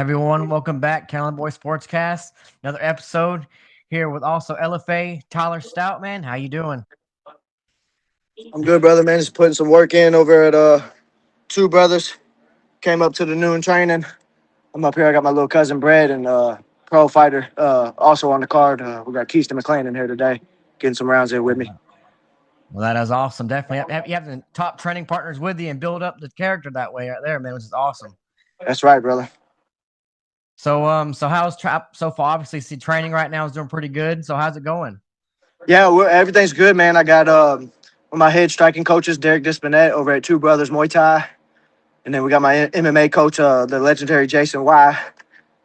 Everyone, welcome back, Callan Boy Sportscast. Another episode here with also LFA Tyler Stout. Man, how you doing? I'm good, brother, man. Just putting some work in over at Two Brothers. Came up to the noon training. I'm up here. I got my little cousin Brad and pro fighter also on the card. We got Keiston McClain in here today, getting some rounds in with me. Well, that is awesome. Definitely, you have the top training partners with you and build up the character that way right there, man, which is awesome. That's right, brother. So how's so far? Obviously, see, training right now is doing pretty good. So how's it going? Yeah, everything's good, man. I got one of my head striking coaches, Derek Dispinette, over at Two Brothers Muay Thai, and then we got my MMA coach, the legendary Jason Y.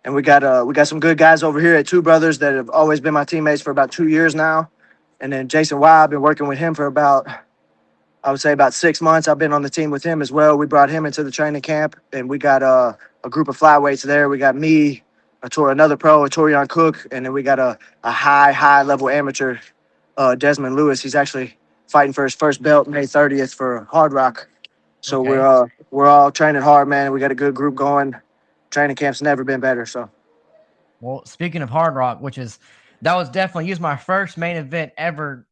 And we got some good guys over here at Two Brothers that have always been my teammates for about 2 years now. And then Jason Y, I've been working with him for I would say about 6 months. I've been on the team with him as well. We brought him into the training camp, and we got a group of flyweights there. We got me, another pro, a Torian Cook, and then we got a high level amateur, Desmond Lewis. He's actually fighting for his first belt May 30th for Hard Rock. So Okay. we're all training hard, man. We got a good group going. Training camp's never been better. So Well, speaking of Hard Rock, that was definitely used my first main event ever,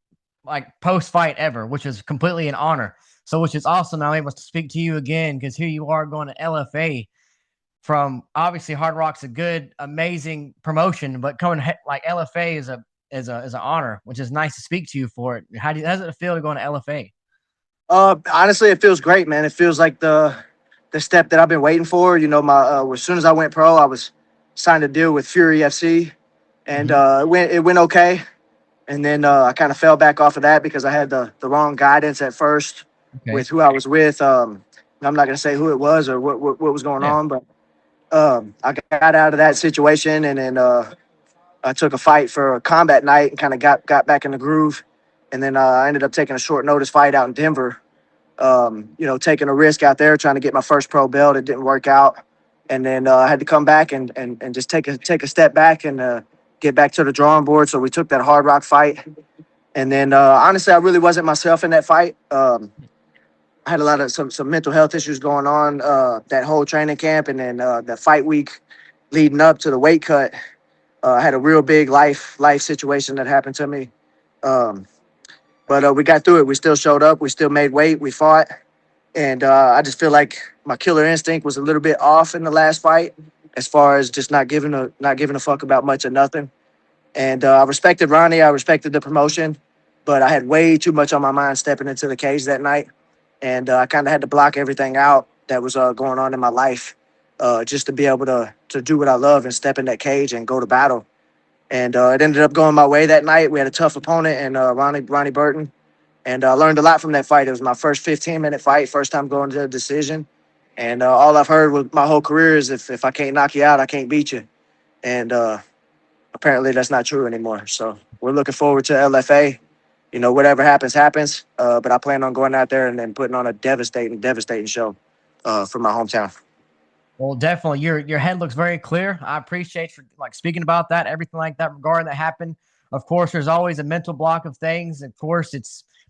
like post fight ever, which is completely an honor. So, which is awesome. I'm able to speak to you again because here you are going to LFA from obviously Hard Rock's a good, amazing promotion, but coming like LFA is an honor, which is nice to speak to you for it. How does it feel to go into LFA? honestly, it feels great, man. It feels like the step that I've been waiting for. You know, my as soon as I went pro, I was signed a deal with Fury FC, and Mm-hmm. it went okay. And then I kind of fell back off of that because I had the wrong guidance at first Okay. with who I was with. I'm not gonna say who it was or what was going Yeah. on, but I got out of that situation, and then I took a fight for a combat night and kind of got back in the groove. And then I ended up taking a short notice fight out in Denver. Taking a risk out there, trying to get my first pro belt. It didn't work out, and then I had to come back and just take a step back and get back to the drawing board. So we took that Hard Rock fight, and then honestly, I really wasn't myself in that fight. I had a lot of some mental health issues going on that whole training camp, and then the fight week leading up to the weight cut. I had a real big life situation that happened to me. Um, but we got through it. We still showed up. We still made weight. We fought. And I just feel like my killer instinct was a little bit off in the last fight, as far as just not giving a fuck about much or nothing. And I respected Ronnie. I respected the promotion, but I had way too much on my mind stepping into the cage that night, and I kind of had to block everything out that was going on in my life, just to be able to do what I love and step in that cage and go to battle. And it ended up going my way that night. We had a tough opponent, and Ronnie Burton, and I learned a lot from that fight. It was my first 15-minute fight, first time going to a decision. And all I've heard with my whole career is if I can't knock you out, I can't beat you. And apparently that's not true anymore. So we're looking forward to LFA. You know, whatever happens, happens. But I plan on going out there and then putting on a devastating show for my hometown. Well, definitely, your head looks very clear. I appreciate for like speaking about that, everything like that regarding that happened. Of course, there's always a mental block of things. Of course,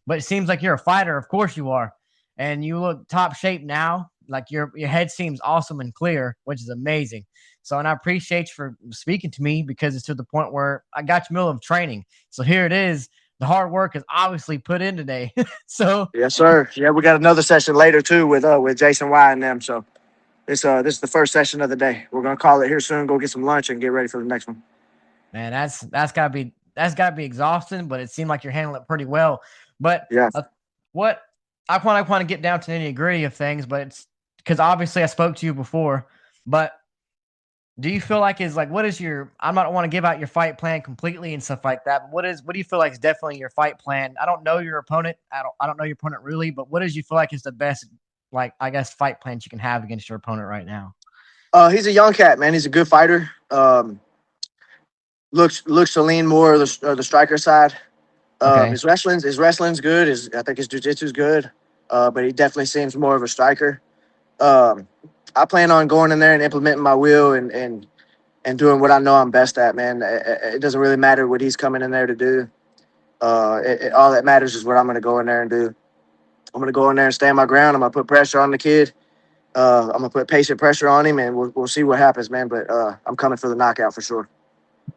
but it seems like you're a fighter. Of course, you are, and you look top shape now. Like your head seems awesome and clear, which is amazing. So, and I appreciate you for speaking to me because it's to the point where I got you middle of training. So here it is. The hard work is obviously put in today. So Yes, sir. Yeah, we got another session later too with Jason Y and them. So this is the first session of the day. We're gonna call it here soon. Go get some lunch and get ready for the next one. man, that's gotta be exhausting, but it seemed like you're handling it pretty well. But Yeah. what I want to get down to the nitty gritty of things, but it's because obviously I spoke to you before. But do you feel like is like what is your? I don't want to give out your fight plan completely and stuff like that. But what do you feel like is definitely your fight plan? I don't know your opponent. I don't know your opponent really, but what does you feel like is the best like I guess fight plans you can have against your opponent right now? He's a young cat, man. He's a good fighter. Looks to lean more of the striker side. Okay. His wrestling's good. I think his jiu-jitsu's good. But he definitely seems more of a striker. Um, I plan on going in there and implementing my will and doing what I know I'm best at, man. It doesn't really matter what he's coming in there to do. All that matters is what I'm going to go in there and do. I'm going to go in there and stand my ground. I'm going to put pressure on the kid. I'm gonna put patient pressure on him, and we'll see what happens, man. But I'm coming for the knockout for sure.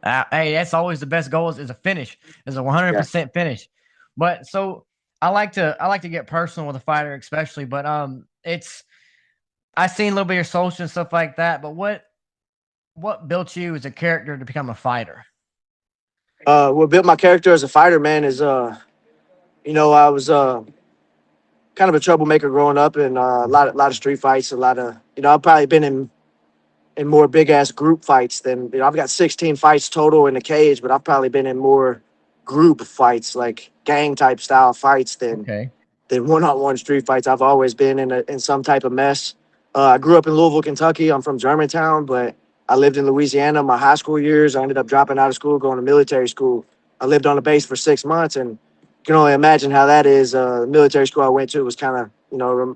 Hey, that's always the best goal is a finish, is a Yeah. 100% finish. But so I like to get personal with a fighter, especially. But it's I seen a little bit of your social and stuff like that. But what built you as a character to become a fighter? What built my character as a fighter, man, is I was kind of a troublemaker growing up, and a lot of street fights, a lot of I've probably been in more big ass group fights than I've got 16 fights total in the cage, but I've probably been in more group fights, like gang type style fights Okay. than one on one street fights. I've always been in some type of mess. I grew up in Louisville, Kentucky. I'm from Germantown, but I lived in Louisiana my high school years. I ended up dropping out of school, going to military school. I lived on a base for 6 months, and you can only imagine how that is. The military school I went to was kind of,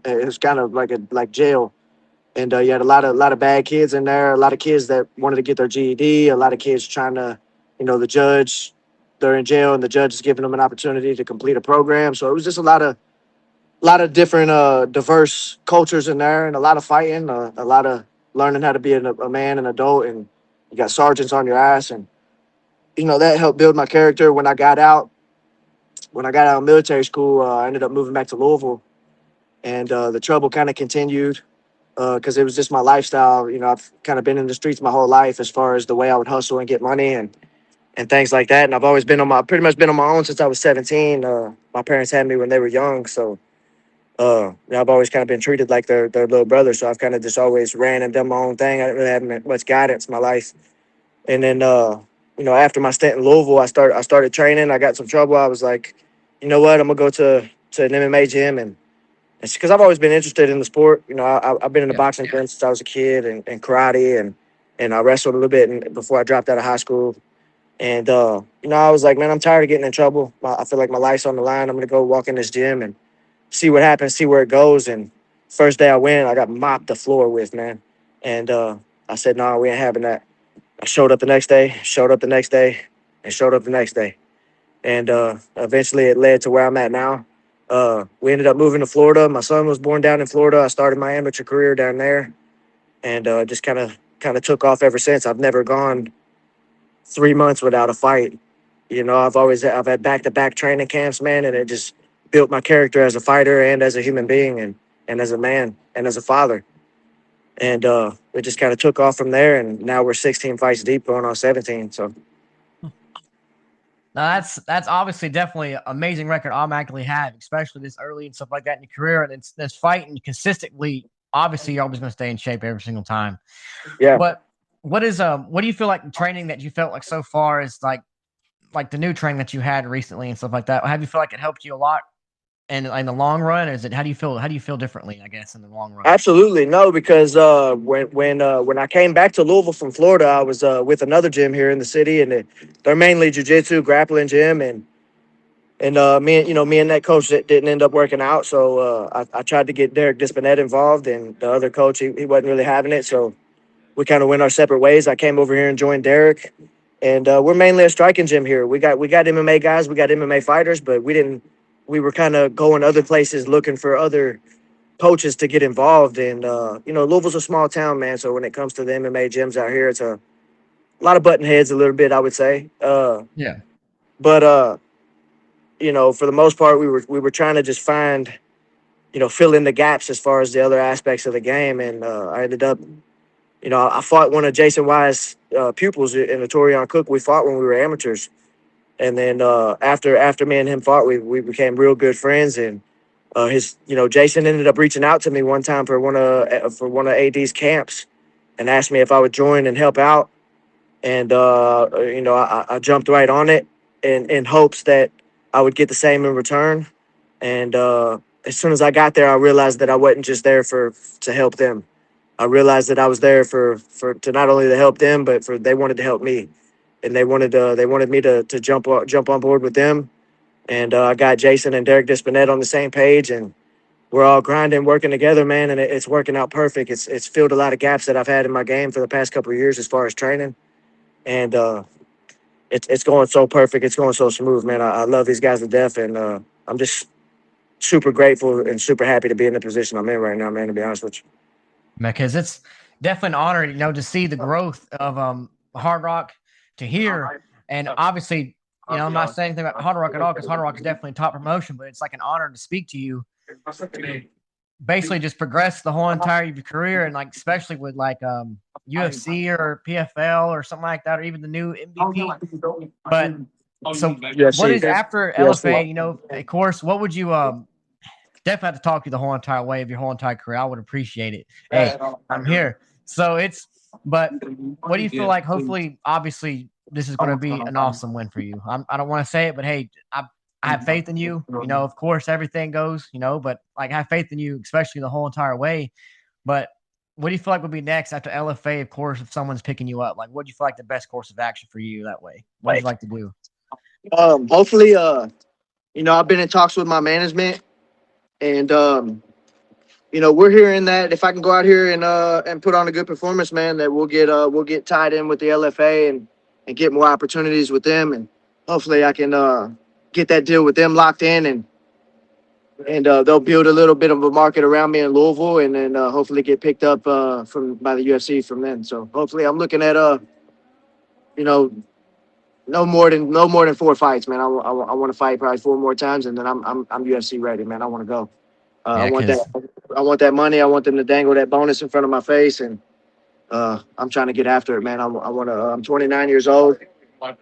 it was kind of like jail, and you had a lot of bad kids in there. A lot of kids that wanted to get their GED. A lot of kids trying to, the judge, they're in jail, and the judge is giving them an opportunity to complete a program. So it was just a lot of different diverse cultures in there, and a lot of fighting, a lot of learning how to be a man, an adult, and you got sergeants on your ass, and that helped build my character. When I got out of military school, I ended up moving back to Louisville, and the trouble kind of continued because it was just my lifestyle. I've kind of been in the streets my whole life as far as the way I would hustle and get money and things like that. And I've always pretty much been on my own since I was 17. My parents had me when they were young, so I've always kind of been treated like their little brother. So I've kind of just always ran and done my own thing. I didn't really have much guidance in my life. And then, after my stint in Louisville, I started training. I got some trouble. I was like, you know what? I'm gonna go to an MMA gym, and it's because I've always been interested in the sport. I've been in the Yeah. boxing gym since I was a kid, and karate, and I wrestled a little bit before I dropped out of high school. And I was like, man, I'm tired of getting in trouble. I feel like my life's on the line. I'm gonna go walk in this gym and see what happens, see where it goes. And first day I went, I got mopped the floor with, man. And I said, no, we ain't having that. I showed up the next day, showed up the next day, and showed up the next day. And eventually it led to where I'm at now. We ended up moving to Florida. My son was born down in Florida. I started my amateur career down there, and just kind of took off ever since. I've never gone 3 months without a fight. I've had back to back training camps, man, and it just built my character as a fighter and as a human being and as a man and as a father. And it just kind of took off from there, and now we're 16 fights deep, going on 17. So Now that's obviously definitely an amazing record automatically have, especially this early and stuff like that in your career. And it's fighting consistently. Obviously, you're always going to stay in shape every single time. yeah, But what do you feel like the training that you felt like so far is like the new training that you had recently and stuff like that? Have you feel like it helped you a lot in the long run? Or is it how do you feel differently? I guess in the long run. absolutely no, because when I came back to Louisville from Florida, I was with another gym here in the city, and they're mainly jiu-jitsu grappling gym, and me and that coach didn't end up working out. So I tried to get Derek Dispinet involved, and the other coach he wasn't really having it. So we kind of went our separate ways. I came over here and joined Derek, and we're mainly a striking gym here. We got MMA guys, we got MMA fighters, but we didn't. We were kind of going other places looking for other coaches to get involved. And Louisville's a small town, man. So when it comes to the MMA gyms out here, it's a lot of button heads, a little bit, I would say. Yeah. But for the most part, we were trying to just find, fill in the gaps as far as the other aspects of the game. And I ended up, I fought one of Jason Wise's pupils in the Torian Cook. We fought when we were amateurs. And then after me and him fought, we became real good friends. And Jason ended up reaching out to me one time for one of AD's camps and asked me if I would join and help out. And I jumped right on it in hopes that I would get the same in return. And as soon as I got there, I realized that I wasn't just there to help them. I realized that I was there for to not only to help them, but for they wanted to help me, and they wanted me to jump on board with them. And I got Jason and Derek Dispinet on the same page, and we're all grinding, working together, man, and it's working out perfect. It's filled a lot of gaps that I've had in my game for the past couple of years as far as training, and it's going so perfect. It's going so smooth, man. I love these guys to death, and I'm just super grateful and super happy to be in the position I'm in right now, man. To be honest with you. because it's definitely an honor, to see the growth of Hard Rock to here. And obviously, I'm not saying anything about Hard Rock at all because Hard Rock is definitely top promotion, but it's like an honor to speak to you to basically just progress the whole entire of your career, and like especially with like UFC or PFL or something like that, or even the new MVP. But so what UFC. is after UFC. LFA? Of course, what would you definitely have to talk to you the whole entire way of your whole entire career. I would appreciate it. Hey, I'm here. So but what do you feel like? Hopefully, obviously, this is going to be an awesome win for you. I don't want to say it, but hey, I have faith in you. Of course, everything goes, but like I have faith in you, especially the whole entire way. But what do you feel like would be next after LFA? Of course, if someone's picking you up, like what do you feel like the best course of action for you that way? What would you like to do? Hopefully, I've been in talks with my management, and we're hearing that if I can go out here and put on a good performance, man, that we'll get tied in with the LFA and get more opportunities with them, and hopefully I can get that deal with them locked in, and they'll build a little bit of a market around me in Louisville, and then hopefully get picked up by the UFC from then. So hopefully I'm looking at you know no more than 4 fights, man. I want to fight probably 4 more times, and then I'm UFC ready, man. I want to go. Yeah, because I want that money. I want them to dangle that bonus in front of my face, and I'm trying to get after it, man. I want to. I'm 29 years old,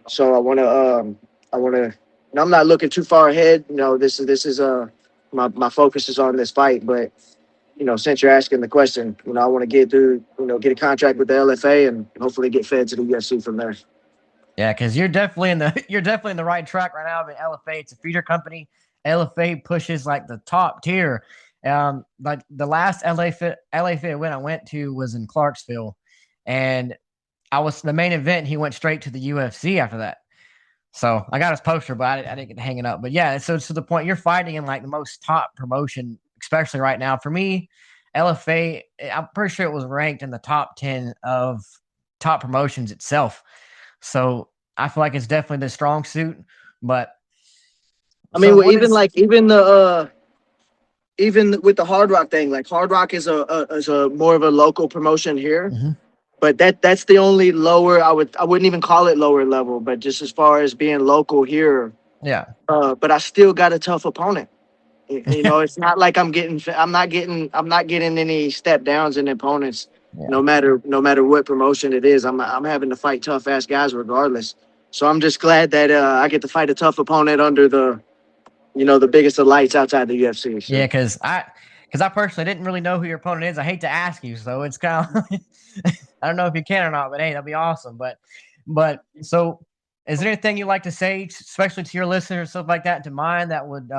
so I want to. I want to. I'm not looking too far ahead. This is my focus is on this fight, but since you're asking the question, I want to get through. Get a contract with the LFA and hopefully get fed to the UFC from there. yeah, because you're definitely in the right track right now. I mean, LFA, it's a feeder company. LFA pushes like the top tier. Like the last LFA event I went to was in Clarksville, and I was the main event. He went straight to the UFC after that. So I got his poster, but I didn't get to hang it up. But yeah, so to the point, you're fighting in like the most top promotion, especially right now. For me, LFA, I'm pretty sure it was ranked in the top 10 of top promotions itself. So I feel like it's definitely the strong suit. But I so mean, well, what is even with the Hard Rock thing, like Hard Rock is a more of a local promotion here. mhm. But that's the only lower I wouldn't even call it lower level, but just as far as being local here, Yeah. but I still got a tough opponent. It's not like I'm not getting any step downs in opponents. Yeah. No matter what promotion it is, I'm having to fight tough ass guys regardless. So I'm just glad that I get to fight a tough opponent under the biggest of lights outside the UFC. Yeah, So because I personally didn't really know who your opponent is. I hate to ask you, so it's kind of I don't know if you can or not, but hey, that'd be awesome. But so is there anything you'd like to say, especially to your listeners, stuff like that, to mine that would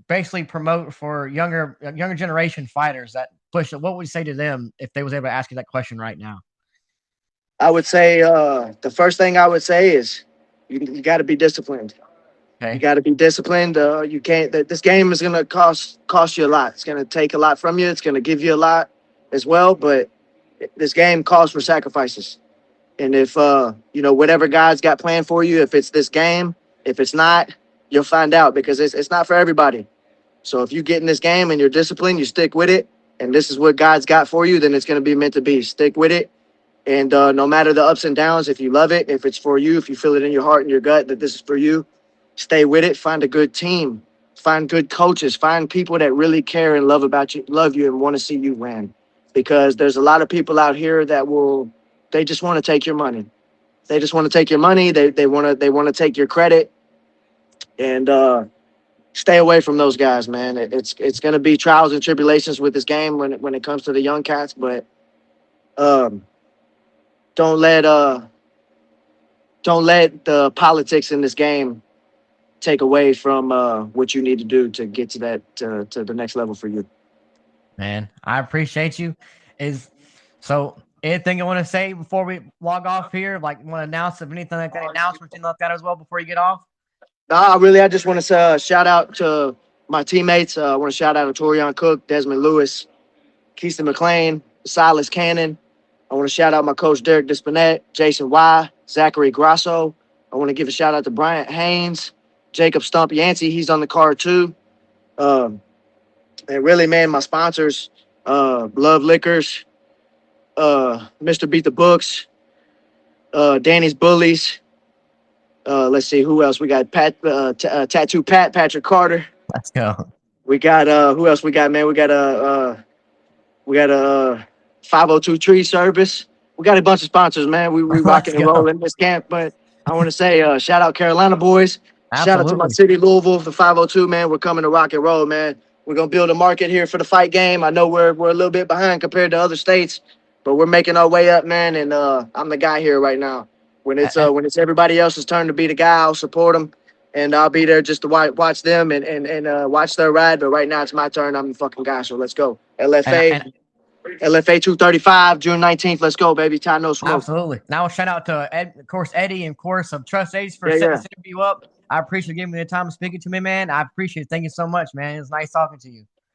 basically promote for younger generation fighters that push it? What would you say to them if they was able to ask you that question right now? I would say the first thing I would say is you got to be disciplined. You Okay. got to be disciplined. You can't. This game is gonna cost you a lot. It's gonna take a lot from you. It's gonna give you a lot as well. But this game calls for sacrifices. And if whatever God's got planned for you, if it's this game, if it's not, you'll find out because it's not for everybody. So if you get in this game and you're disciplined, you stick with it, and this is what God's got for you, then it's gonna be meant to be. Stick with it, and no matter the ups and downs, if you love it, if it's for you, if you feel it in your heart and your gut that this is for you, stay with it. Find a good team. Find good coaches. Find people that really care and love you, and want to see you win. Because there's a lot of people out here that they just want to take your money. They just want to take your money. They want to take your credit, and stay away from those guys, man. It's going to be trials and tribulations with this game when it comes to the young cats, but um, don't let don't let the politics in this game take away from what you need to do to get to to the next level for you. Man, I appreciate you. Is so anything you want to say before we log off here? Like, want to announce if anything like that, announcements, anything like that as well before you get off? I just want to shout out to my teammates. I want to shout out to Torian Cook, Desmond Lewis, Keiston McLean, Silas Cannon. I want to shout out my coach, Derek Dispinette, Jason Y, Zachary Grasso. I want to give a shout out to Bryant Haynes, Jacob Stump Yancey. He's on the card too. Um, and really, man, my sponsors, Love Liquors, Mr. Beat the Books, Danny's Bullies. Let's see who else we got. Tattoo Pat, Patrick Carter. Let's go. We got who else we got, man? We got a 502 Tree Service. We got a bunch of sponsors, man. We Let's rocking and go. rolling this camp. But I want to say shout out Carolina boys. Shout out to my Absolutely. city, Louisville, the 502, man. We're coming to rock and roll, man. We're gonna build a market here for the fight game. I know we're a little bit behind compared to other states, but we're making our way up, man. And I'm the guy here right now. When it's everybody else's turn to be the guy, I'll support them, and I'll be there just to watch them and watch their ride. But right now it's my turn. I'm the fucking guy. So let's go. And, LFA, and LFA 235, June 19th. Let's go, baby. Tie no smoke. absolutely. Now, shout out to, of course, Eddie and, of course, of Trust Ace for Yeah, setting yeah. this interview up. I appreciate you giving me the time to speaking to me, man. I appreciate it. Thank you so much, man. It was nice talking to you.